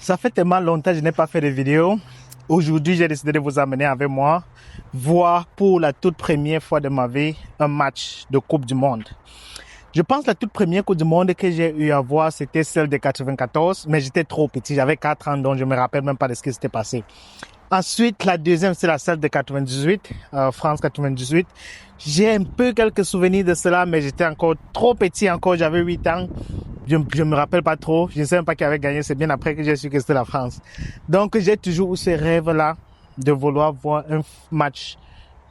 Ça fait tellement longtemps que je n'ai pas fait de vidéo. Aujourd'hui, j'ai décidé de vous amener avec moi voir pour la toute première fois de ma vie un match de Coupe du Monde. Je pense que la toute première Coupe du Monde que j'ai eu à voir, c'était celle de 94, mais j'étais trop petit, j'avais 4 ans, donc je me rappelle même pas de ce qui s'était passé. Ensuite, la deuxième, c'est la celle de 98, France 98. J'ai un peu quelques souvenirs de cela, mais j'étais encore trop petit encore, j'avais 8 ans. Je me rappelle pas trop, je ne sais même pas qui avait gagné, c'est bien après que j'ai su que c'était la France. Donc, j'ai toujours eu ce rêve-là de vouloir voir un match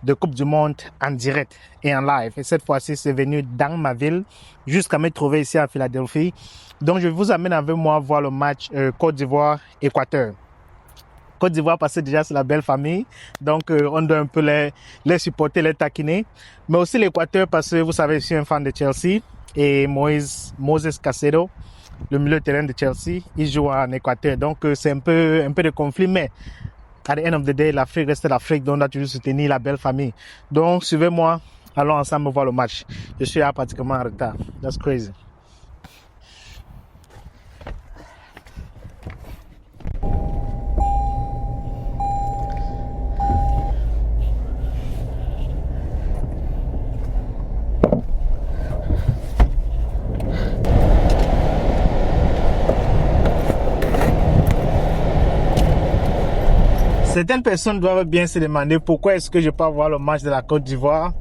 de Coupe du Monde en direct et en live. Et cette fois-ci, c'est venu dans ma ville jusqu'à me trouver ici à Philadelphie. Donc, je vous amène avec moi voir le match Côte d'Ivoire-Équateur. Côte d'Ivoire parce que déjà c'est la belle famille, donc on doit un peu les supporter, les taquiner. Mais aussi l'Équateur parce que vous savez, je suis un fan de Chelsea et Moses Caicedo, le milieu de terrain de Chelsea, il joue en Équateur. Donc c'est un peu de conflit, mais à the end of the day, l'Afrique reste l'Afrique, donc on doit toujours soutenir la belle famille. Donc suivez-moi, allons ensemble voir le match. Je suis là pratiquement en retard. That's crazy. Certaines personnes doivent bien se demander pourquoi est-ce que je peux voir le match de la Côte d'Ivoire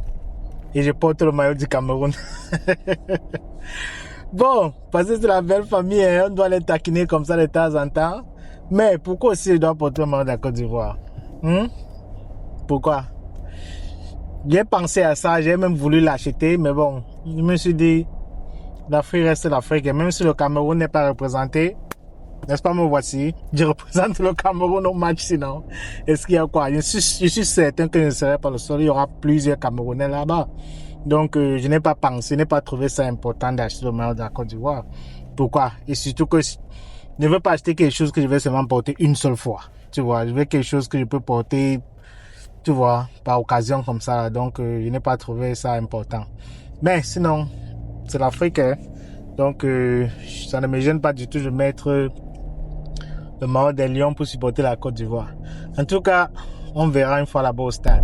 et je porte le maillot du Cameroun. Bon, parce que c'est la belle famille, hein, on doit les taquiner comme ça de temps en temps. Mais pourquoi aussi je dois porter le maillot de la Côte d'Ivoire? Pourquoi? J'ai pensé à ça, j'ai même voulu l'acheter, mais bon, je me suis dit, l'Afrique reste l'Afrique, et même si le Cameroun n'est pas représenté, n'est-ce pas, me voici, je représente le Cameroun au match sinon. Est-ce qu'il y a quoi? Je suis certain que je ne serai pas le seul, il y aura plusieurs Camerounais là-bas. Donc, je n'ai pas pensé, je n'ai pas trouvé ça important d'acheter le maillot de la Côte d'Ivoire. Pourquoi? Et surtout que je ne veux pas acheter quelque chose que je vais seulement porter une seule fois. Tu vois, je veux quelque chose que je peux porter, tu vois, par occasion comme ça. Donc, je n'ai pas trouvé ça important. Mais sinon, c'est l'Afrique, hein? Donc, ça ne me gêne pas du tout de mettre le maillot des Lions pour supporter la Côte d'Ivoire. En tout cas, on verra une fois là-bas au stade.